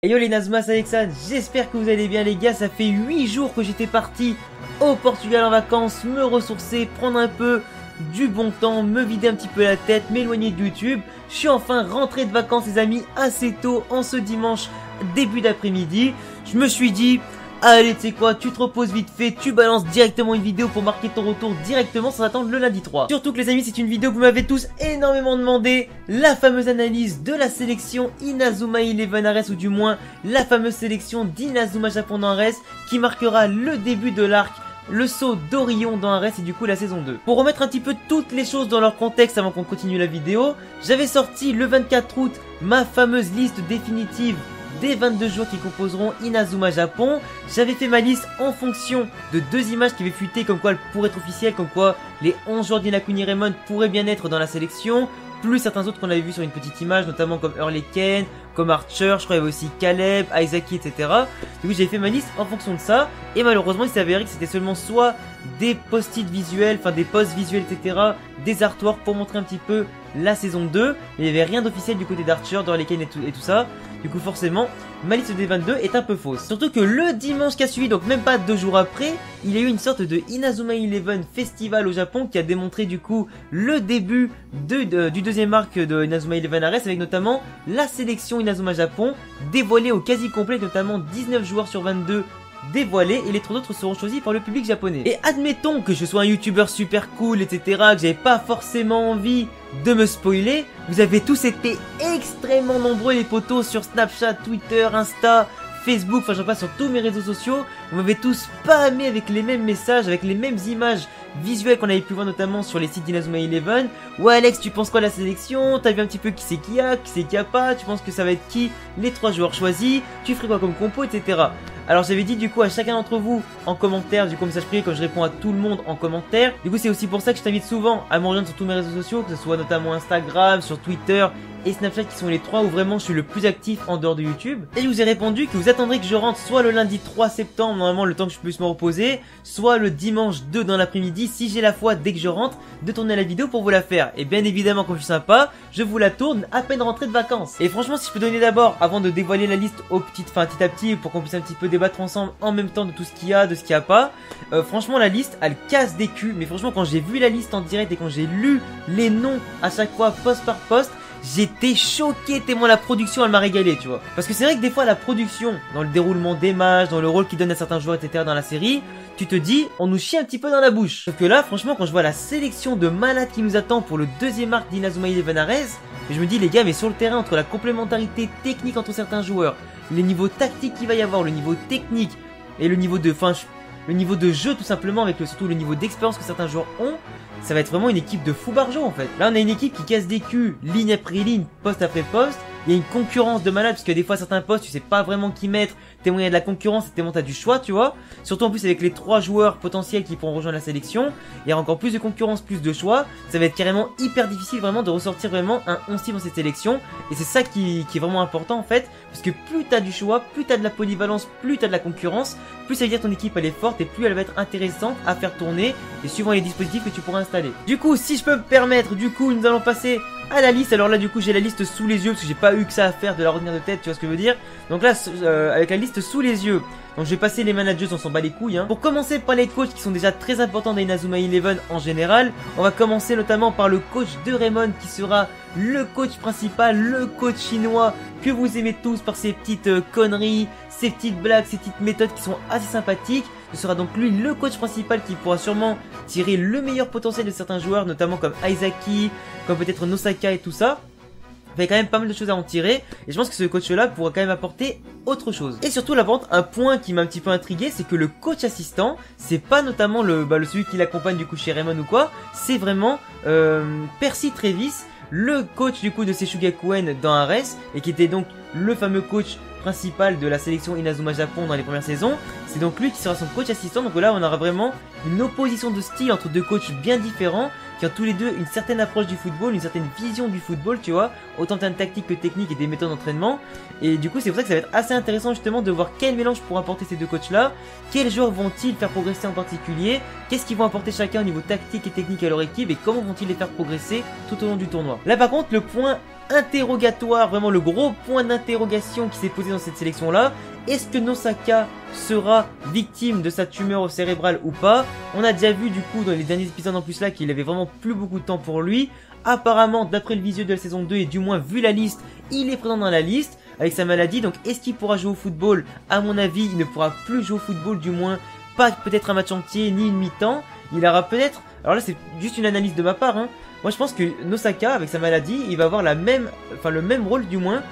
Et yo les Nazuma, c'est Alexandre, j'espère que vous allez bien les gars, ça fait 8 jours que j'étais parti au Portugal en vacances, me ressourcer, prendre un peu du bon temps, me vider un petit peu la tête, m'éloigner de YouTube. Je suis enfin rentré de vacances les amis, assez tôt en ce dimanche début d'après-midi. Je me suis dit, allez tu sais quoi, tu te reposes vite fait, tu balances directement une vidéo pour marquer ton retour directement sans attendre le lundi 3. Surtout que les amis, c'est une vidéo que vous m'avez tous énormément demandé, la fameuse analyse de la sélection Inazuma Eleven Ares, ou du moins la fameuse sélection d'Inazuma Japon dans Ares, qui marquera le début de l'arc le saut d'Orion dans Ares et du coup la saison 2. Pour remettre un petit peu toutes les choses dans leur contexte avant qu'on continue la vidéo, j'avais sorti le 24 août ma fameuse liste définitive des 22 joueurs qui composeront Inazuma Japon. J'avais fait ma liste en fonction de deux images qui avaient fuité comme quoi elles pourraient être officielles, comme quoi les 11 joueurs d'Inakuni Raymond pourraient bien être dans la sélection, plus certains autres qu'on avait vu sur une petite image, notamment comme Hurricane, comme Archer, je crois qu'il y avait aussi Caleb, Isaki, etc. Du coup j'ai fait ma liste en fonction de ça, et malheureusement il s'est avéré que c'était seulement soit des post-it visuels, enfin des posts visuels, etc., des artworks pour montrer un petit peu la saison 2, mais il n'y avait rien d'officiel du côté d'Archer, d'Hurricane et tout ça. Du coup forcément, ma liste des 22 est un peu fausse. Surtout que le dimanche qui a suivi, donc même pas 2 jours après, il y a eu une sorte de Inazuma Eleven Festival au Japon qui a démontré du coup le début du deuxième arc de Inazuma Eleven Ares, avec notamment la sélection Inazuma Japon dévoilée au quasi complet, notamment 19 joueurs sur 22 dévoilés, et les 3 autres seront choisis par le public japonais. Et admettons que je sois un youtubeur super cool, etc., que j'avais pas forcément envie de me spoiler, vous avez tous été extrêmement nombreux les potos sur Snapchat, Twitter, Insta, Facebook, enfin j'en passe sur tous mes réseaux sociaux. Vous m'avez tous spammé avec les mêmes messages, avec les mêmes images visuelles qu'on avait pu voir notamment sur les sites d'Inazuma Eleven. Ouais Alex, tu penses quoi de la sélection? T'as vu un petit peu qui c'est qui a pas? Tu penses que ça va être qui les 3 joueurs choisis? Tu ferais quoi comme compo, etc. Alors j'avais dit du coup à chacun d'entre vous en commentaire, du coup message privé, comme je réponds à tout le monde en commentaire. Du coup c'est aussi pour ça que je t'invite souvent à me rejoindre sur tous mes réseaux sociaux, que ce soit notamment Instagram, sur Twitter et Snapchat, qui sont les 3 où vraiment je suis le plus actif en dehors de YouTube. Et je vous ai répondu que vous attendrez que je rentre soit le lundi 3 septembre, normalement le temps que je puisse me reposer, soit le dimanche 2 dans l'après-midi, si j'ai la foi dès que je rentre, de tourner la vidéo pour vous la faire. Et bien évidemment, quand je suis sympa, je vous la tourne à peine rentrée de vacances. Et franchement, si je peux donner d'abord, avant de dévoiler la liste petit à petit, pour qu'on puisse un petit peu débattre ensemble en même temps de tout ce qu'il y a, de ce qu'il n'y a pas, franchement la liste, elle casse des culs. Mais franchement, quand j'ai vu la liste en direct et quand j'ai lu les noms à chaque fois, poste par poste, j'étais choqué tellement la production elle m'a régalé, tu vois. Parce que c'est vrai que des fois la production, dans le déroulement des matchs, dans le rôle qu'ils donnent à certains joueurs, etc. dans la série, tu te dis, on nous chie un petit peu dans la bouche. Sauf que là, franchement, quand je vois la sélection de malades qui nous attend pour le deuxième arc d'Inazuma Eleven Ares, je me dis les gars, mais sur le terrain, entre la complémentarité technique entre certains joueurs, les niveaux tactiques qu'il va y avoir, le niveau technique et le niveau de, le niveau de jeu tout simplement, avec surtout le niveau d'expérience que certains joueurs ont, ça va être vraiment une équipe de fous barjots en fait. Là on a une équipe qui casse des culs, ligne après ligne, poste après poste. Il y a une concurrence de malade, parce que des fois certains postes tu sais pas vraiment qui mettre, tellement il y a de la concurrence et tellement t'as du choix, tu vois. Surtout en plus avec les 3 joueurs potentiels qui pourront rejoindre la sélection, il y a encore plus de concurrence, plus de choix. Ça va être carrément hyper difficile vraiment de ressortir vraiment un 11 type dans cette sélection. Et c'est ça qui est vraiment important en fait, parce que plus t'as du choix, plus t'as de la polyvalence, plus t'as de la concurrence, plus ça veut dire que ton équipe elle est forte et plus elle va être intéressante à faire tourner, et suivant les dispositifs que tu pourras installer. Du coup, si je peux me permettre, du coup nous allons passer à la liste. Alors là du coup j'ai la liste sous les yeux, parce que j'ai pas eu que ça à faire de la retenir de tête, tu vois ce que je veux dire. Donc là avec la liste sous les yeux, donc je vais passer les managers, on s'en bat les couilles hein. Pour commencer par les coachs qui sont déjà très importants dans Inazuma Eleven en général, on va commencer notamment par le coach de Raymond, qui sera le coach principal, le coach chinois que vous aimez tous par ses petites conneries, ses petites blagues, ses petites méthodes qui sont assez sympathiques. Ce sera donc lui le coach principal qui pourra sûrement tirer le meilleur potentiel de certains joueurs, notamment comme Isaki, comme peut-être Nosaka et tout ça. Il y a quand même pas mal de choses à en tirer, et je pense que ce coach là pourra quand même apporter autre chose. Et surtout là par contre, un point qui m'a un petit peu intrigué, c'est que le coach assistant, c'est pas notamment celui qui l'accompagne du coup chez Raymond ou quoi, c'est vraiment Percy Travis, le coach du coup de Sessugakuen dans Ares, et qui était donc le fameux coach principal de la sélection Inazuma Japon dans les premières saisons. C'est donc lui qui sera son coach assistant. Donc là on aura vraiment une opposition de style entre deux coachs bien différents, qui ont tous les deux une certaine approche du football, une certaine vision du football, tu vois, autant en termes tactiques que techniques et des méthodes d'entraînement. Et du coup c'est pour ça que ça va être assez intéressant justement de voir quel mélange pourra apporter ces deux coachs là, quels joueurs vont-ils faire progresser en particulier, qu'est-ce qu'ils vont apporter chacun au niveau tactique et technique à leur équipe, et comment vont-ils les faire progresser tout au long du tournoi. Là par contre le point interrogatoire, vraiment le gros point d'interrogation qui s'est posé dans cette sélection là. Est-ce que Nosaka sera victime de sa tumeur cérébrale ou pas? On a déjà vu du coup dans les derniers épisodes en plus là qu'il avait vraiment plus beaucoup de temps pour lui. Apparemment, d'après le visuel de la saison 2 et du moins vu la liste, il est présent dans la liste avec sa maladie. Donc est-ce qu'il pourra jouer au football? À mon avis, il ne pourra plus jouer au football, du moins pas peut-être un match entier ni une mi-temps. Il aura peut-être... Alors là c'est juste une analyse de ma part, hein. Moi je pense que Nosaka avec sa maladie, il va avoir le même rôle du moins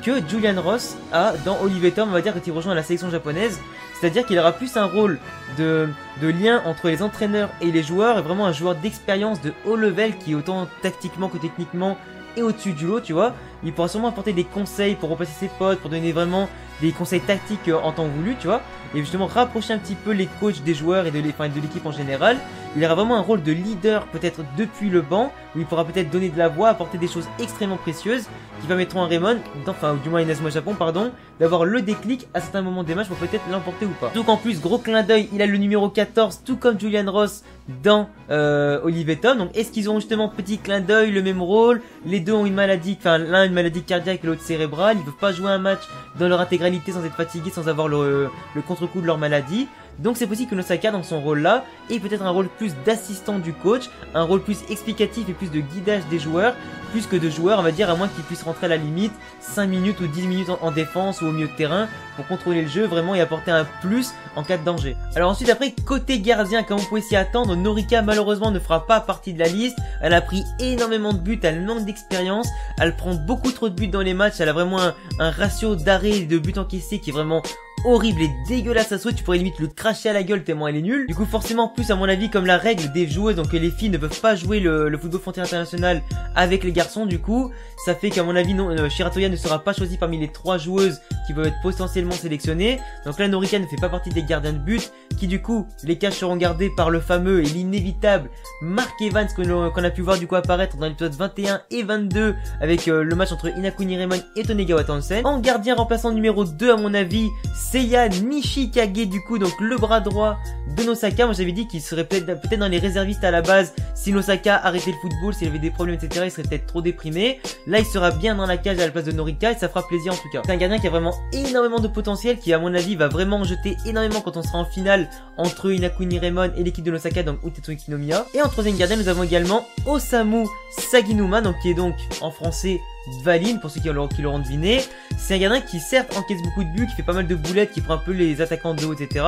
que Julian Ross a dans Olivier Tom, on va dire, quand il rejoint la sélection japonaise. C'est-à-dire qu'il aura plus un rôle de lien entre les entraîneurs et les joueurs, et vraiment un joueur d'expérience de haut level qui est autant tactiquement que techniquement et au-dessus du lot, tu vois. Il pourra sûrement apporter des conseils pour remplacer ses potes, pour donner vraiment des conseils tactiques en temps voulu, tu vois. Et justement rapprocher un petit peu les coachs des joueurs et de l'équipe en général. Il aura vraiment un rôle de leader peut-être depuis le banc, où il pourra peut-être donner de la voix, apporter des choses extrêmement précieuses qui permettront à Raymond, enfin du moins à Inazuma Japon, pardon, d'avoir le déclic à certains moments des matchs pour peut-être l'emporter ou pas. Donc en plus, gros clin d'œil, il a le numéro 14, tout comme Julian Ross dans Olivier Tom. Donc est-ce qu'ils ont justement petit clin d'œil, le même rôle? Les deux ont une maladie, enfin l'un a une maladie cardiaque et l'autre cérébrale. Ils ne peuvent pas jouer un match dans leur intégralité sans être fatigués, sans avoir le contre-coup de leur maladie. Donc c'est possible que Nosaka dans son rôle là ait peut-être un rôle plus d'assistant du coach, un rôle plus explicatif et plus de guidage des joueurs, plus que de joueurs, on va dire, à moins qu'il puisse rentrer à la limite 5 minutes ou 10 minutes en défense ou au milieu de terrain pour contrôler le jeu vraiment et apporter un plus en cas de danger. Alors ensuite après, côté gardien, comme on pouvait s'y attendre, Norika malheureusement ne fera pas partie de la liste. Elle a pris énormément de buts, elle manque d'expérience, elle prend beaucoup trop de buts dans les matchs, elle a vraiment un ratio d'arrêt et de buts encaissés qui est vraiment horrible et dégueulasse à souhait. Tu pourrais limite le cracher à la gueule tellement elle est nulle. Du coup forcément, plus à mon avis, comme la règle des joueuses, donc que les filles ne peuvent pas jouer le football frontière international avec les garçons, du coup ça fait qu'à mon avis Shiratoya ne sera pas choisie parmi les 3 joueuses qui peuvent être potentiellement sélectionnées. Donc là Norika ne fait pas partie des gardiens de but, qui du coup les cages seront gardées par le fameux et l'inévitable Mark Evans qu'on a pu voir du coup apparaître dans l'épisode 21 et 22 avec le match entre Inakuni Raymond et Tonegawa Townsend. En gardien remplaçant numéro 2 à mon avis, Seiya Nishikage, du coup donc le bras droit de Nosaka. Moi j'avais dit qu'il serait peut-être dans les réservistes à la base si Nosaka arrêtait le football, s'il avait des problèmes etc, il serait peut-être trop déprimé. Là il sera bien dans la cage à la place de Norika et ça fera plaisir en tout cas. C'est un gardien qui a vraiment énormément de potentiel, qui à mon avis va vraiment jeter énormément quand on sera en finale entre Inakuni Raymond et l'équipe de Nosaka, donc Utetsuki Kinomiya. Et en troisième gardien nous avons également Osamu Saginuma, donc qui est donc en français Valine pour ceux qui l'auront deviné. C'est un gardien qui certes encaisse beaucoup de buts, qui fait pas mal de boulettes, qui prend un peu les attaquants de haut etc.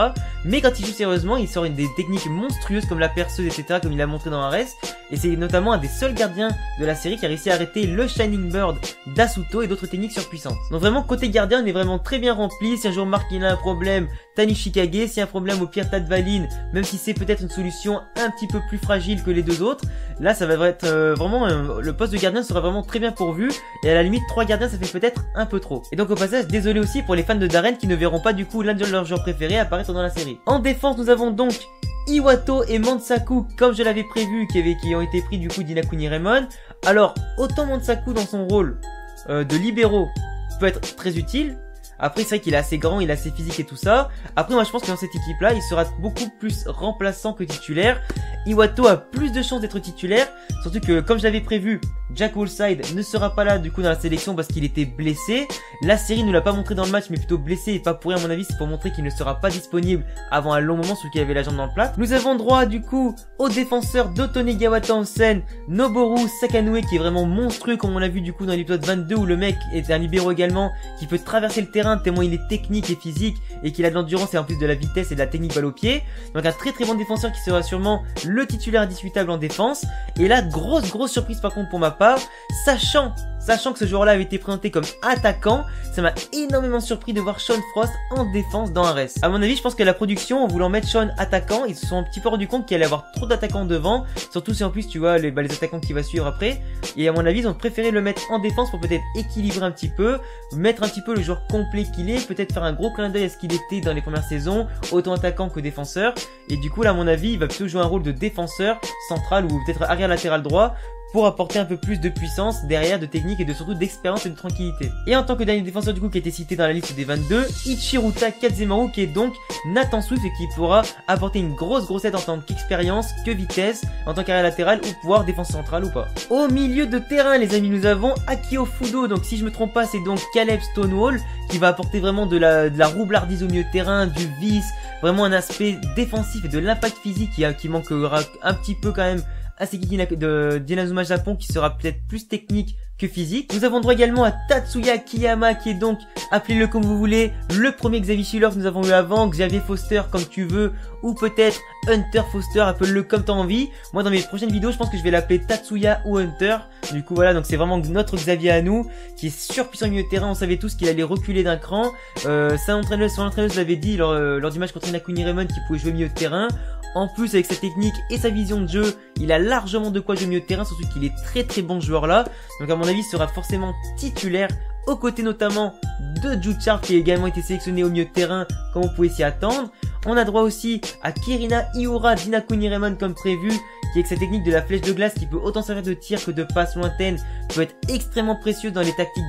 Mais quand il joue sérieusement il sort des techniques monstrueuses comme la perceuse etc, comme il a montré dans Ares. Et c'est notamment un des seuls gardiens de la série qui a réussi à arrêter le Shining Bird d'Asuto et d'autres techniques surpuissantes. Donc vraiment côté gardien on est vraiment très bien rempli. Si un jour Mark il a un problème, Tanishikage. Si un problème au pire Tad Valine, même si c'est peut-être une solution un petit peu plus fragile que les deux autres, là ça va être vraiment le poste de gardien sera vraiment très bien pourvu. Et à la limite 3 gardiens ça fait peut-être un peu trop. Et donc au passage désolé aussi pour les fans de Darren qui ne verront pas du coup l'un de leurs joueurs préférés apparaître dans la série. En défense nous avons donc Iwato et Mansaku comme je l'avais prévu qui ont été pris du coup d'Inakuni Raymond. Alors autant Mansaku dans son rôle de libéraux peut être très utile. Après c'est vrai qu'il est assez grand, il est assez physique et tout ça. Après moi je pense que dans cette équipe là il sera beaucoup plus remplaçant que titulaire. Iwato a plus de chances d'être titulaire, surtout que comme je l'avais prévu, Jack Woolside ne sera pas là du coup dans la sélection parce qu'il était blessé. La série ne l'a pas montré dans le match mais plutôt blessé et pas pour rien à mon avis, c'est pour montrer qu'il ne sera pas disponible avant un long moment, celui qui avait la jambe dans le plat. Nous avons droit du coup au défenseur d'Otonegawa Townsend, Noboru Sakanue, qui est vraiment monstrueux comme on l'a vu du coup dans l'épisode 22 où le mec est un libéro également qui peut traverser le terrain tellement il est technique et physique et qu'il a de l'endurance et en plus de la vitesse et de la technique balle au pied. Donc un très bon défenseur qui sera sûrement le titulaire indiscutable en défense. Et là grosse surprise par contre pour ma part, sachant que ce joueur-là avait été présenté comme attaquant, ça m'a énormément surpris de voir Sean Frost en défense dans Ares. À mon avis, je pense que la production, en voulant mettre Sean attaquant, ils se sont un petit peu rendu compte qu'il allait avoir trop d'attaquants devant, surtout si en plus tu vois les attaquants qui va suivre après. Et à mon avis, ils ont préféré le mettre en défense pour peut-être équilibrer un petit peu, mettre un petit peu le joueur complet qu'il est, peut-être faire un gros clin d'œil à ce qu'il était dans les premières saisons, autant attaquant que défenseur. Et du coup, là, à mon avis, il va plutôt jouer un rôle de défenseur central ou peut-être arrière latéral droit, pour apporter un peu plus de puissance derrière, de technique et de surtout d'expérience et de tranquillité. Et en tant que dernier défenseur du coup qui a été cité dans la liste des 22, Ichiruta Kazemaru qui est donc Nathan Swift et qui pourra apporter une grosse aide en tant qu'expérience, que vitesse, en tant qu'arrière latéral ou pouvoir défense centrale ou pas. Au milieu de terrain les amis, nous avons Akio Fudo, donc si je me trompe pas c'est donc Caleb Stonewall qui va apporter vraiment de la roublardise au milieu de terrain, du vice, vraiment un aspect défensif et de l'impact physique qui manquera un petit peu quand même à Sekiki de d'Inazuma Japon, qui sera peut-être plus technique que physique. Nous avons droit également à Tatsuya Kiyama qui est donc, appelez-le comme vous voulez, le premier Xavier Schiller que nous avons eu avant, Xavier Foster comme tu veux, ou peut-être Hunter Foster, appelle-le comme t'as envie. Moi dans mes prochaines vidéos je pense que je vais l'appeler Tatsuya ou Hunter. Du coup voilà, donc c'est vraiment notre Xavier à nous, qui est surpuissant au milieu de terrain. On savait tous qu'il allait reculer d'un cran. Son entraîneuse l'avait dit lors du match contre Inakuni Raymond qu'il pouvait jouer au milieu de terrain. En plus, avec sa technique et sa vision de jeu, il a largement de quoi jouer au milieu de terrain, surtout qu'il est très bon joueur là. Donc à mon avis, il sera forcément titulaire, aux côtés notamment de Jude Sharp qui a également été sélectionné au milieu de terrain, comme on pouvait s'y attendre. On a droit aussi à Kirina Iura d'Inakuni Raymond comme prévu, qui avec sa technique de la flèche de glace qui peut autant servir de tir que de passe lointaine, peut être extrêmement précieux dans les tactiques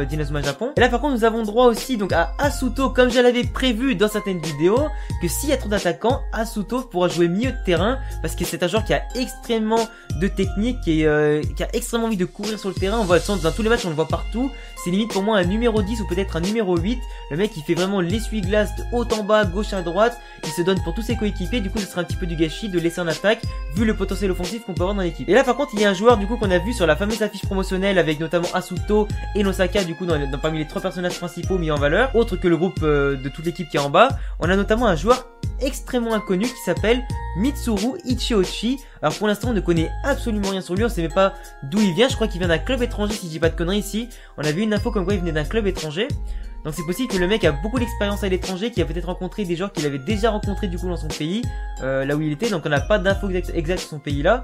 d'Inazuma Japon. Et là par contre nous avons droit aussi donc à Asuto, comme je l'avais prévu dans certaines vidéos, que s'il y a trop d'attaquants, Asuto pourra jouer milieu de terrain, parce que c'est un joueur qui a extrêmement de technique, qui a extrêmement envie de courir sur le terrain. On voit dans tous les matchs, on le voit partout. C'est limite pour moi un numéro 10 ou peut-être un numéro 8. Le mec il fait vraiment l'essuie-glace de haut en bas, gauche à droite. Il se donne pour tous ses coéquipiers. Du coup ce sera un petit peu du gâchis de laisser en attaque vu le potentiel offensif qu'on peut avoir dans l'équipe. Et là par contre il y a un joueur du coup qu'on a vu sur la fameuse affiche promotionnelle avec notamment Asuto et Nosaka du coup parmi les 3 personnages principaux mis en valeur, autre que le groupe de toute l'équipe qui est en bas. On a notamment un joueur extrêmement inconnu qui s'appelle Mitsuru Ichiochi. Alors pour l'instant on ne connaît absolument rien sur lui, on sait même pas d'où il vient. Je crois qu'il vient d'un club étranger si je dis pas de conneries ici. On a vu une info comme quoi il venait d'un club étranger. Donc c'est possible que le mec a beaucoup d'expérience à l'étranger, qui a peut-être rencontré des joueurs qu'il avait déjà rencontrés du coup dans son pays, là où il était. Donc on n'a pas d'infos exactes sur son pays là.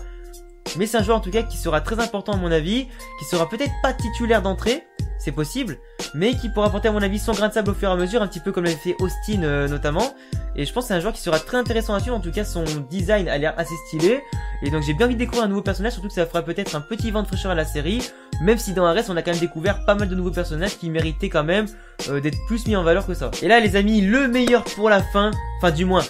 Mais c'est un joueur en tout cas qui sera très important à mon avis, qui sera peut-être pas titulaire d'entrée, c'est possible, mais qui pourra apporter à mon avis son grain de sable au fur et à mesure, un petit peu comme l'avait fait Austin notamment. Et je pense que c'est un joueur qui sera très intéressant à suivre, en tout cas son design a l'air assez stylé. Et donc j'ai bien envie de découvrir un nouveau personnage, surtout que ça fera peut-être un petit vent de fraîcheur à la série. Même si dans un reste on a quand même découvert pas mal de nouveaux personnages qui méritaient quand même d'être plus mis en valeur que ça. Et là les amis, le meilleur pour la fin, enfin du moins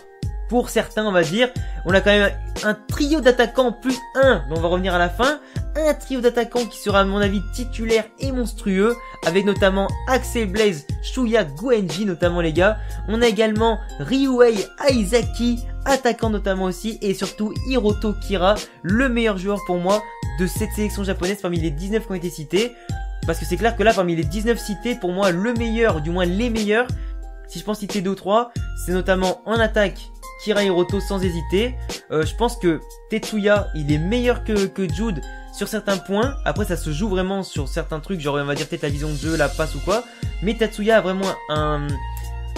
pour certains on va dire, on a quand même un trio d'attaquants plus un, dont on va revenir à la fin. Un trio d'attaquants qui sera à mon avis titulaire et monstrueux, avec notamment Axel Blaze, Shuya Goenji notamment les gars. On a également Ryuhei Aizaki, attaquant notamment aussi, et surtout Hiroto Kira, le meilleur joueur pour moi de cette sélection japonaise parmi les 19 qui ont été cités. Parce que c'est clair que là parmi les 19 cités, pour moi le meilleur, du moins les meilleurs, si je pense citer 2 ou 3, c'est notamment en attaque Kira Hiroto sans hésiter. Je pense que Tetsuya il est meilleur que Jude sur certains points. Après ça se joue vraiment sur certains trucs, genre on va dire peut-être la vision de jeu, la passe ou quoi. Mais Tetsuya a vraiment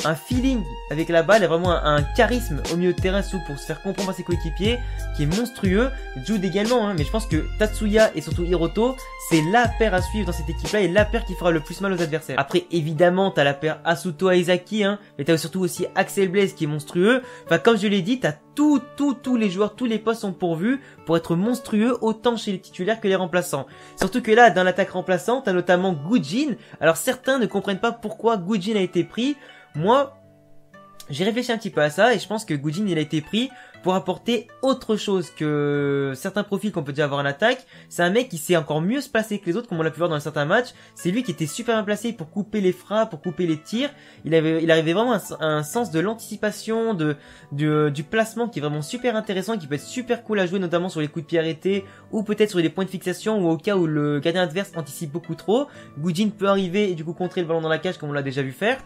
un feeling avec la balle, a vraiment un charisme au milieu de terrain pour se faire comprendre par ses coéquipiers qui est monstrueux. Jude également, hein, mais je pense que Tatsuya et surtout Hiroto, c'est la paire à suivre dans cette équipe-là et la paire qui fera le plus mal aux adversaires. Après, évidemment, t'as la paire Asuto Aizaki, hein, mais t'as surtout aussi Axel Blaze qui est monstrueux. Enfin, comme je l'ai dit, t'as tous les joueurs, tous les postes sont pourvus pour être monstrueux, autant chez les titulaires que les remplaçants. Surtout que là, dans l'attaque remplaçante, t'as notamment Gujin. Alors, certains ne comprennent pas pourquoi Gujin a été pris. Moi, j'ai réfléchi un petit peu à ça et je pense que Gujin il a été pris pour apporter autre chose que certains profils qu'on peut déjà avoir en attaque. C'est un mec qui sait encore mieux se placer que les autres, comme on l'a pu voir dans certains matchs. C'est lui qui était super bien placé pour couper les frappes, pour couper les tirs. Il arrivait vraiment un sens de l'anticipation, du placement qui est vraiment super intéressant, qui peut être super cool à jouer, notamment sur les coups de pied arrêtés ou peut-être sur des points de fixation ou au cas où le gardien adverse anticipe beaucoup trop. Gujin peut arriver et du coup contrer le ballon dans la cage comme on l'a déjà vu faire.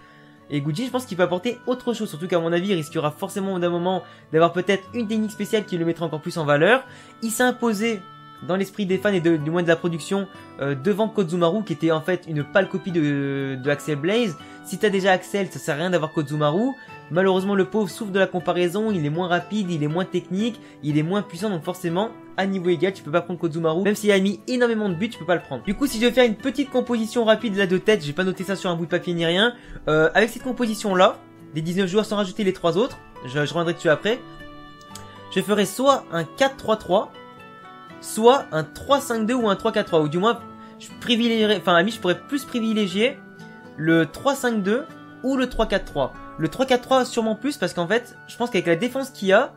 Et Gujin, je pense qu'il peut apporter autre chose, surtout qu'à mon avis, il risquera forcément d'un moment d'avoir peut-être une technique spéciale qui le mettra encore plus en valeur. Il s'est imposé dans l'esprit des fans et du moins de la production devant Kozumaru, qui était en fait une pâle copie de Axel Blaze. Si t'as déjà Axel, ça sert à rien d'avoir Kozumaru. Malheureusement, le pauvre souffre de la comparaison, il est moins rapide, il est moins technique, il est moins puissant, donc forcément, à niveau égal, tu peux pas prendre Kozumaru. Même s'il a mis énormément de buts, tu peux pas le prendre. Du coup, si je vais faire une petite composition rapide là de tête, j'ai pas noté ça sur un bout de papier ni rien. Avec cette composition-là, des 19 joueurs sans rajouter les 3 autres, je reviendrai dessus après. Je ferai soit un 4-3-3, soit un 3-5-2 ou un 3-4-3, ou du moins, je privilégierais, enfin, à mi, je pourrais plus privilégier le 3-5-2 ou le 3-4-3. Le 3-4-3 sûrement plus, parce qu'en fait, je pense qu'avec la défense qu'il y a,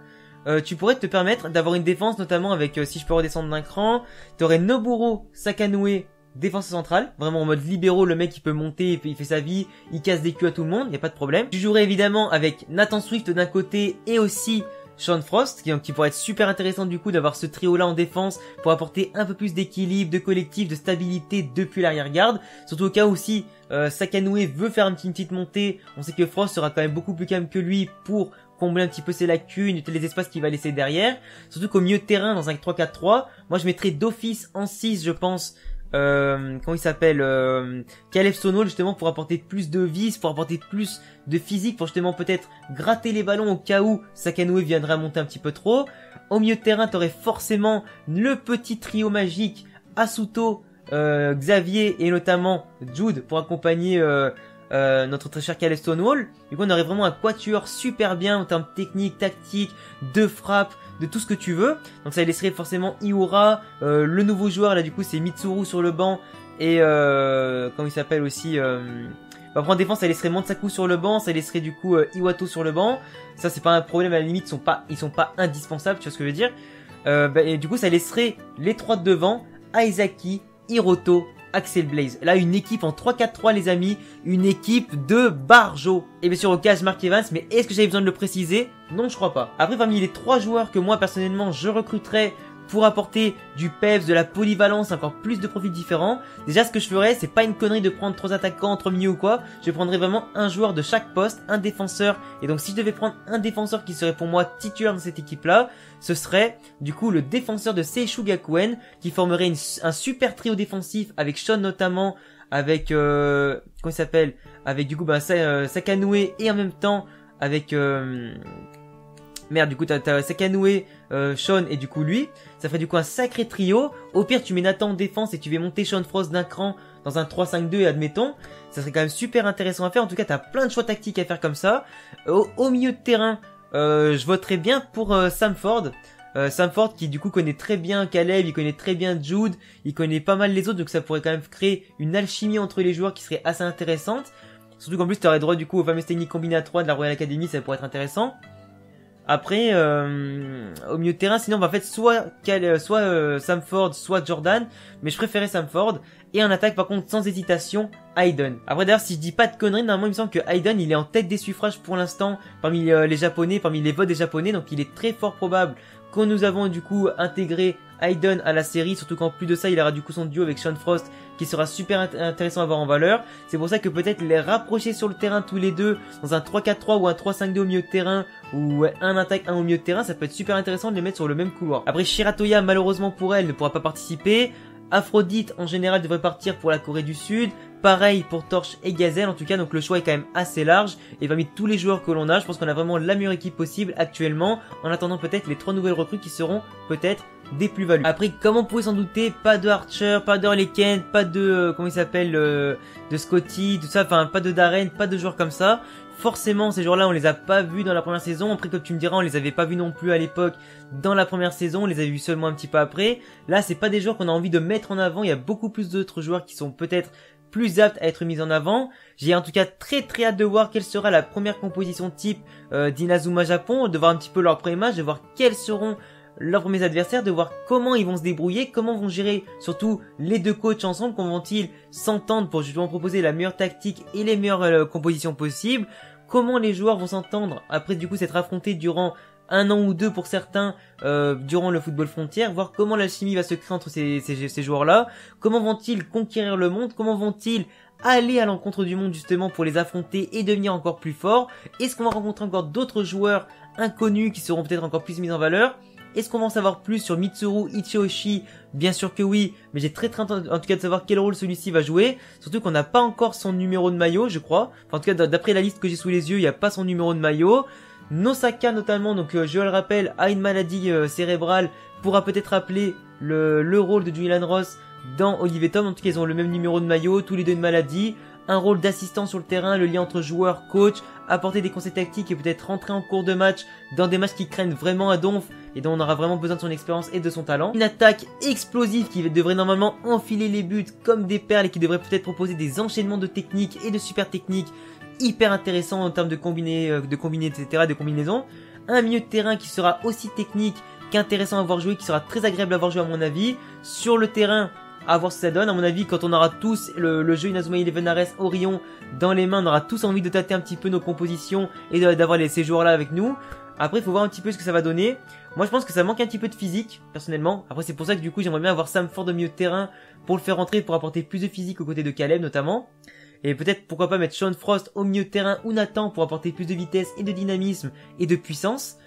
tu pourrais te permettre d'avoir une défense, notamment avec, si je peux redescendre d'un cran, t'aurais Noburo Sakanoue, défense centrale, vraiment en mode libéraux, le mec il peut monter, il fait sa vie, il casse des culs à tout le monde, y a pas de problème. Tu jouerais évidemment avec Nathan Swift d'un côté et aussi Sean Frost, qui pourrait être super intéressant du coup d'avoir ce trio là en défense pour apporter un peu plus d'équilibre, de collectif, de stabilité depuis l'arrière-garde, surtout au cas où si Sakanoue veut faire une petite montée, on sait que Frost sera quand même beaucoup plus calme que lui pour combler un petit peu ses lacunes, les espaces qu'il va laisser derrière, surtout qu'au milieu de terrain dans un 3-4-3, moi je mettrais d'office en 6 je pense, comment il s'appelle, Caleb Stonewall justement pour apporter plus de vis, pour apporter plus de physique, pour justement peut-être gratter les ballons au cas où Sakanoue viendrait à monter un petit peu trop. Au milieu de terrain t'aurais forcément le petit trio magique Asuto, Xavier et notamment Jude pour accompagner notre très cher Caleb Stonewall. Du coup on aurait vraiment un quatuor super bien en termes techniques, tactiques, de frappe, de tout ce que tu veux. Donc ça laisserait forcément Iura, le nouveau joueur là du coup c'est Mitsuru sur le banc et comment il s'appelle aussi en défense ça laisserait Mansaku sur le banc, ça laisserait du coup Iwato sur le banc. Ça c'est pas un problème, à la limite ils sont pas indispensables, tu vois ce que je veux dire. Et du coup ça laisserait les trois de devant, Aizaki, Hiroto, Axel Blaze. Là, une équipe en 3-4-3, les amis. Une équipe de barjots. Et bien sûr, au cas Mark Evans. Mais est-ce que j'avais besoin de le préciser? Non, je crois pas. Après, parmi les 3 joueurs que moi, personnellement, je recruterais pour apporter du peps, de la polyvalence, encore plus de profils différents. Déjà, ce que je ferais, c'est pas une connerie de prendre 3 attaquants, 3 milieux ou quoi. Je prendrais vraiment un joueur de chaque poste, un défenseur. Et donc, si je devais prendre un défenseur qui serait pour moi titulaire dans cette équipe-là, ce serait, du coup, le défenseur de Seishu Gakuen, qui formerait un super trio défensif avec Sean notamment, avec, comment il s'appelle? Avec, du coup, Sakanoue et en même temps, avec, merde, du coup, t'as Sakanoue, Sean et du coup lui. Ça ferait du coup un sacré trio. Au pire, tu mets Nathan en défense et tu vas monter Sean Frost d'un cran dans un 3-5-2, admettons. Ça serait quand même super intéressant à faire. En tout cas, t'as plein de choix tactiques à faire comme ça. Au milieu de terrain, je voterais bien pour Sam Ford. Sam Ford qui du coup connaît très bien Caleb, il connaît très bien Jude, il connaît pas mal les autres, donc ça pourrait quand même créer une alchimie entre les joueurs qui serait assez intéressante. Surtout qu'en plus, tu aurais droit du coup aux fameuses techniques combinatoires de la Royal Academy, ça pourrait être intéressant. Après, au milieu de terrain, sinon, en fait, soit Sam Ford, soit Jordan, mais je préférais Sam Ford. Et en attaque, par contre, sans hésitation, Hayden. Après, d'ailleurs, si je dis pas de conneries, normalement, il me semble que Hayden, il est en tête des suffrages pour l'instant, parmi les Japonais, parmi les votes des Japonais, donc il est très fort probable que nous avons du coup intégré Hayden à la série, surtout qu'en plus de ça, il aura du coup son duo avec Sean Frost, qui sera super intéressant à voir en valeur. C'est pour ça que peut-être les rapprocher sur le terrain tous les deux, dans un 3-4-3 ou un 3-5-2 au milieu de terrain, ou un attaque, un au milieu de terrain, ça peut être super intéressant de les mettre sur le même couloir. Après, Shiratoya, malheureusement pour elle, ne pourra pas participer. Aphrodite, en général, devrait partir pour la Corée du Sud. Pareil pour Torch et Gazelle, en tout cas, donc le choix est quand même assez large. Et parmi tous les joueurs que l'on a, je pense qu'on a vraiment la meilleure équipe possible actuellement, en attendant peut-être les 3 nouvelles recrues qui seront peut-être des plus-values. Après, comme on pouvait s'en douter, pas de Archer, pas d'Orleken, pas de, comment il s'appelle, de Scotty, tout ça, enfin, pas de Darren, pas de joueurs comme ça. Forcément, ces joueurs-là, on les a pas vus dans la première saison. Après, comme tu me diras, on les avait pas vus non plus à l'époque dans la première saison. On les avait vus seulement un petit peu après. Là, c'est pas des joueurs qu'on a envie de mettre en avant. Il y a beaucoup plus d'autres joueurs qui sont peut-être plus aptes à être mis en avant. J'ai en tout cas très hâte de voir quelle sera la première composition type d'Inazuma Japon, de voir un petit peu leur premier match, de voir quels seront leurs premiers adversaires, de voir comment ils vont se débrouiller, comment vont gérer surtout les deux coachs ensemble, comment vont-ils s'entendre pour justement proposer la meilleure tactique et les meilleures compositions possibles, comment les joueurs vont s'entendre après du coup s'être affrontés durant un an ou deux pour certains durant le football frontière, voir comment l'alchimie va se créer entre ces joueurs-là, comment vont-ils conquérir le monde, comment vont-ils aller à l'encontre du monde justement pour les affronter et devenir encore plus forts, est-ce qu'on va rencontrer encore d'autres joueurs inconnus qui seront peut-être encore plus mis en valeur. Est-ce qu'on va en savoir plus sur Mitsuru Ichiyoshi? Bien sûr que oui, mais j'ai très hâte en tout cas de savoir quel rôle celui-ci va jouer. Surtout qu'on n'a pas encore son numéro de maillot, je crois. Enfin, en tout cas, d'après la liste que j'ai sous les yeux, il n'y a pas son numéro de maillot. Nosaka notamment, donc je le rappelle, a une maladie cérébrale, pourra peut-être rappeler le rôle de Julian Ross dans Olive Tom. En tout cas, ils ont le même numéro de maillot, tous les deux une maladie. Un rôle d'assistant sur le terrain, le lien entre joueurs, coach, apporter des conseils tactiques et peut-être rentrer en cours de match dans des matchs qui craignent vraiment à donf et dont on aura vraiment besoin de son expérience et de son talent. Une attaque explosive qui devrait normalement enfiler les buts comme des perles et qui devrait peut-être proposer des enchaînements de techniques et de super techniques hyper intéressants en termes de combiner, etc., de combinaisons. Un milieu de terrain qui sera aussi technique qu'intéressant à voir jouer, qui sera très agréable à voir jouer à mon avis. Sur le terrain, à voir ce que ça donne. À mon avis, quand on aura tous le jeu Inazuma Eleven Ares Orion dans les mains, on aura tous envie de tâter un petit peu nos compositions et d'avoir ces joueurs-là avec nous. Après, il faut voir un petit peu ce que ça va donner. Moi, je pense que ça manque un petit peu de physique, personnellement. Après, c'est pour ça que du coup, j'aimerais bien avoir Sam Ford au milieu de terrain pour le faire rentrer, pour apporter plus de physique aux côtés de Caleb, notamment. Et peut-être, pourquoi pas mettre Sean Frost au milieu de terrain ou Nathan pour apporter plus de vitesse et de dynamisme et de puissance.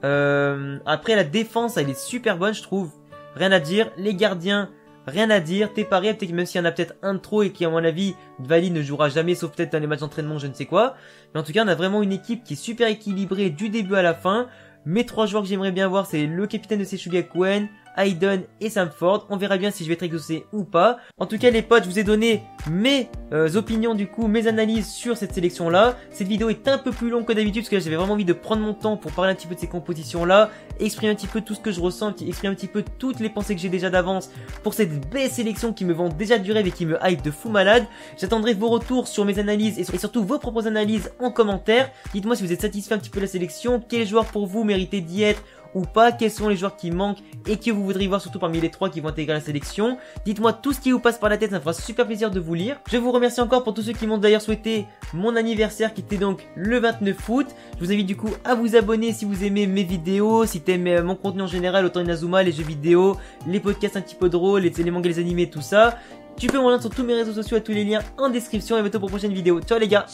Après, la défense, elle est super bonne, je trouve. Rien à dire. Les gardiens, rien à dire. T'es pareil, peut-être même s'il y en a peut-être un de trop et qui, à mon avis, Dvali ne jouera jamais, sauf peut-être dans les matchs d'entraînement, je ne sais quoi. Mais en tout cas, on a vraiment une équipe qui est super équilibrée du début à la fin. Mes 3 joueurs que j'aimerais bien voir, c'est le capitaine de Sessugakuen, Hayden et Sam Ford. On verra bien si je vais être exaucé ou pas. En tout cas les potes, je vous ai donné mes opinions du coup, mes analyses sur cette sélection là. Cette vidéo est un peu plus longue que d'habitude parce que j'avais vraiment envie de prendre mon temps pour parler un petit peu de ces compositions là, exprimer un petit peu tout ce que je ressens, exprimer un petit peu toutes les pensées que j'ai déjà d'avance pour cette belle sélection qui me vend déjà du rêve et qui me hype de fou malade. J'attendrai vos retours sur mes analyses et surtout vos propres analyses en commentaire. Dites-moi si vous êtes satisfait un petit peu de la sélection, quel joueur pour vous méritait d'y être ou pas, quels sont les joueurs qui manquent et que vous voudriez voir surtout parmi les 3 qui vont intégrer la sélection. Dites-moi tout ce qui vous passe par la tête, ça me fera super plaisir de vous lire. Je vous remercie encore pour tous ceux qui m'ont d'ailleurs souhaité mon anniversaire qui était donc le 29 août. Je vous invite du coup à vous abonner si vous aimez mes vidéos, si t'aimes mon contenu en général, autant Inazuma, les jeux vidéo, les podcasts un petit peu drôles, les mangas, les animés, tout ça. Tu peux me rejoindre sur tous mes réseaux sociaux, à tous les liens en description et à bientôt pour une prochaine vidéo. Ciao les gars.